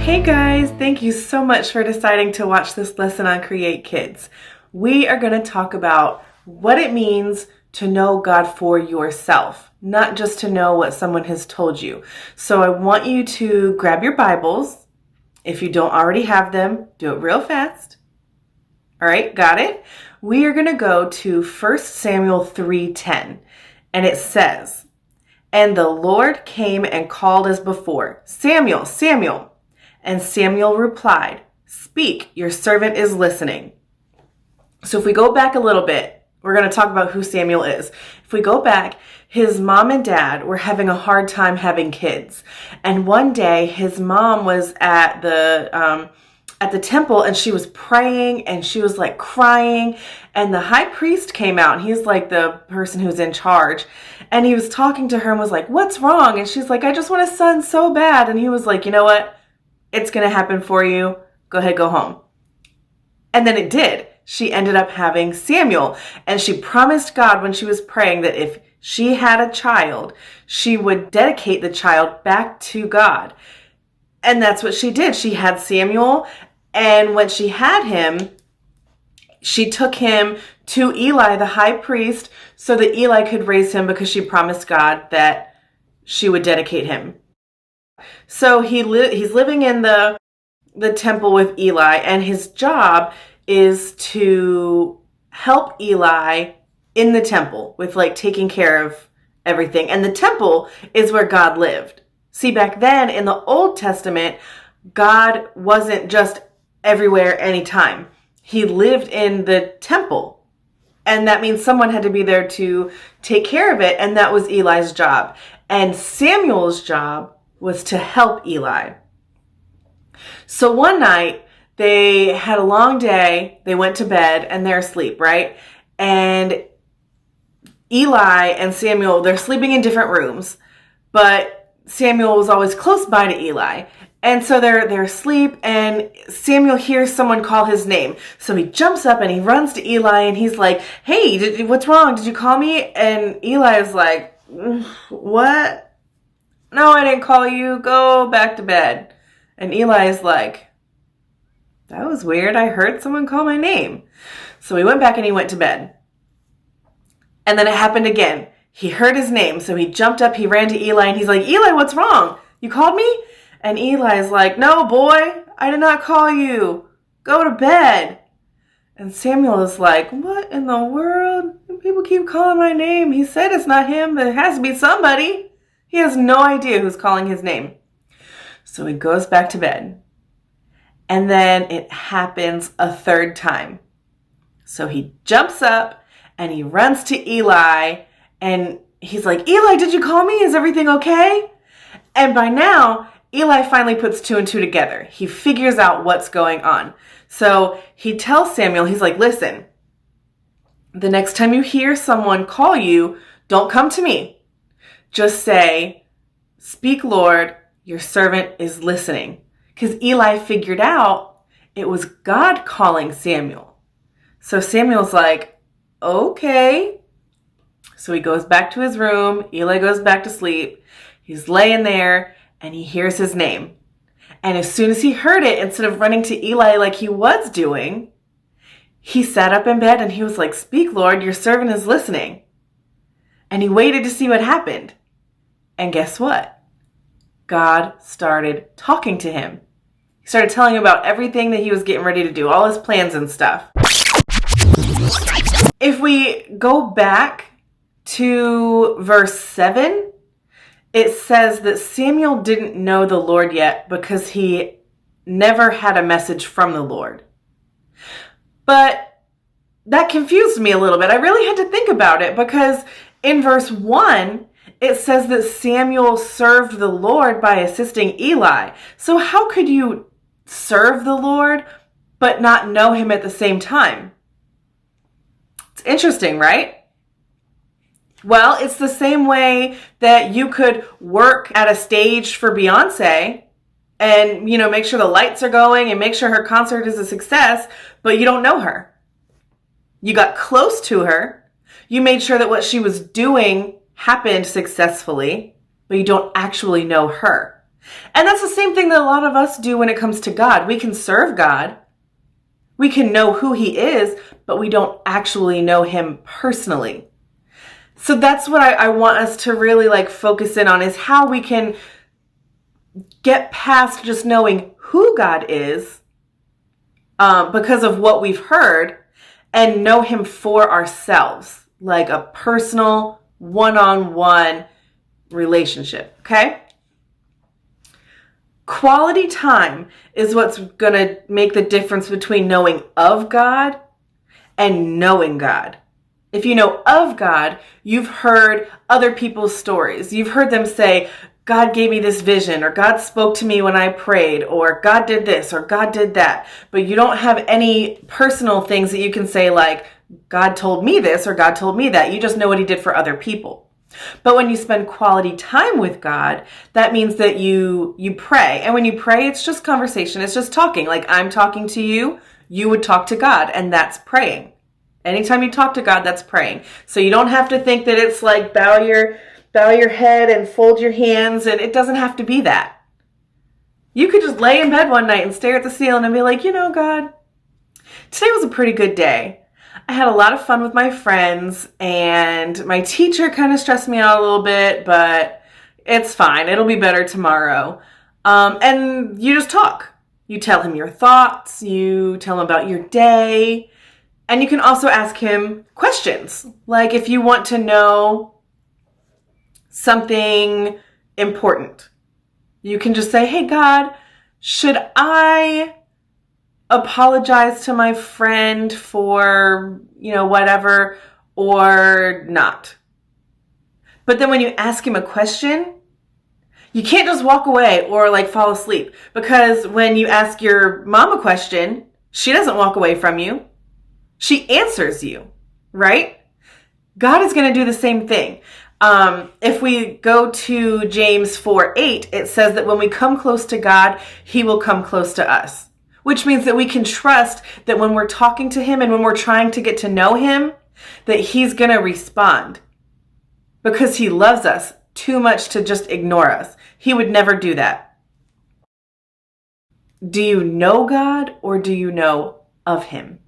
Hey guys, thank you so much for deciding to watch this lesson on Create Kids. We are going to talk about what it means to know God for yourself, not just to know what someone has told you. So I want you to grab your Bibles. If you don't already have them, do it real fast. All right, got it? We are going to go to 1 Samuel 3:10, and it says, "And the Lord came and called as before, 'Samuel, Samuel.' And Samuel replied, 'Speak, your servant is listening.'" So if we go back a little bit, we're going to talk about who Samuel is. If we go back, his mom and dad were having a hard time having kids. And one day his mom was at the temple and she was praying and she was like crying, and the high priest came out and he's like the person who's in charge, and he was talking to her and was like, "What's wrong?" And she's like, "I just want a son so bad." And he was like, "You know what? It's going to happen for you. Go ahead, go home." And then it did. She ended up having Samuel, and she promised God when she was praying that if she had a child, she would dedicate the child back to God. And that's what she did. She had Samuel, and when she had him, she took him to Eli, the high priest, so that Eli could raise him because she promised God that she would dedicate him. So he's living in the temple with Eli, and his job is to help Eli in the temple with like taking care of everything. And the temple is where God lived. See, back then in the Old Testament, God wasn't just everywhere anytime. He lived in the temple. And that means someone had to be there to take care of it. And that was Eli's job. And Samuel's job was to help Eli. So one night, they had a long day, they went to bed, and they're asleep, right? And Eli and Samuel, they're sleeping in different rooms, but Samuel was always close by to Eli. And so they're asleep, and Samuel hears someone call his name. So he jumps up and he runs to Eli, and he's like, "Hey, what's wrong? Did you call me?" And Eli is like, "What? No, I didn't call you. Go back to bed." And Eli is like, "That was weird. I heard someone call my name." So he went back and he went to bed. And then it happened again. He heard his name. So he jumped up, he ran to Eli, and he's like, "Eli, what's wrong? You called me?" And Eli is like, "No, boy, I did not call you. Go to bed." And Samuel is like, "What in the world? People keep calling my name. He said it's not him, but it has to be somebody." He has no idea who's calling his name. So he goes back to bed. And then it happens a third time. So he jumps up and he runs to Eli, and he's like, "Eli, did you call me? Is everything okay?" And by now, Eli finally puts two and two together. He figures out what's going on. So he tells Samuel, he's like, "Listen, the next time you hear someone call you, don't come to me. Just say, 'Speak, Lord, your servant is listening.'" Because Eli figured out it was God calling Samuel. So Samuel's like, "Okay." So he goes back to his room. Eli goes back to sleep. He's laying there and he hears his name. And as soon as he heard it, instead of running to Eli like he was doing, he sat up in bed and he was like, "Speak, Lord, your servant is listening." And he waited to see what happened. And guess what? God started talking to him. He started telling him about everything that he was getting ready to do, all his plans and stuff. If we go back to verse 7, it says that Samuel didn't know the Lord yet because he never had a message from the Lord. But that confused me a little bit. I really had to think about it because in verse 1, it says that Samuel served the Lord by assisting Eli. So how could you serve the Lord but not know him at the same time? It's interesting, right? Well, it's the same way that you could work at a stage for Beyonce and, make sure the lights are going and make sure her concert is a success, but you don't know her. You got close to her. You made sure that what she was doing happened successfully, but you don't actually know her. And that's the same thing that a lot of us do when it comes to God. We can serve God. We can know who he is, but we don't actually know him personally. So that's what I want us to really focus in on, is how we can get past just knowing who God is because of what we've heard, and know him for ourselves, like a personal one-on-one relationship, okay? Quality time is what's going to make the difference between knowing of God and knowing God. If you know of God, you've heard other people's stories. You've heard them say, God gave me this vision, or God spoke to me when I prayed, or God did this, or God did that. But you don't have any personal things that you can say like, God told me this, or God told me that. You just know what he did for other people. But when you spend quality time with God, that means that you pray. And when you pray, it's just conversation. It's just talking. Like I'm talking to you, you would talk to God, and that's praying. Anytime you talk to God, that's praying. So you don't have to think that it's like bow your head and fold your hands, and it doesn't have to be that. You could just lay in bed one night and stare at the ceiling and be like, God, today was a pretty good day. I had a lot of fun with my friends, and my teacher kind of stressed me out a little bit, but it's fine. It'll be better tomorrow. And you just talk. You tell him your thoughts. You tell him about your day. And you can also ask him questions. Like if you want to know something important, you can just say, hey, God, should I apologize to my friend for, whatever, or not? But then when you ask him a question, you can't just walk away or fall asleep, because when you ask your mom a question, she doesn't walk away from you. She answers you, right? God is going to do the same thing. If we go to James 4:8, it says that when we come close to God, he will come close to us, which means that we can trust that when we're talking to him and when we're trying to get to know him, that he's going to respond, because he loves us too much to just ignore us. He would never do that. Do you know God, or do you know of him?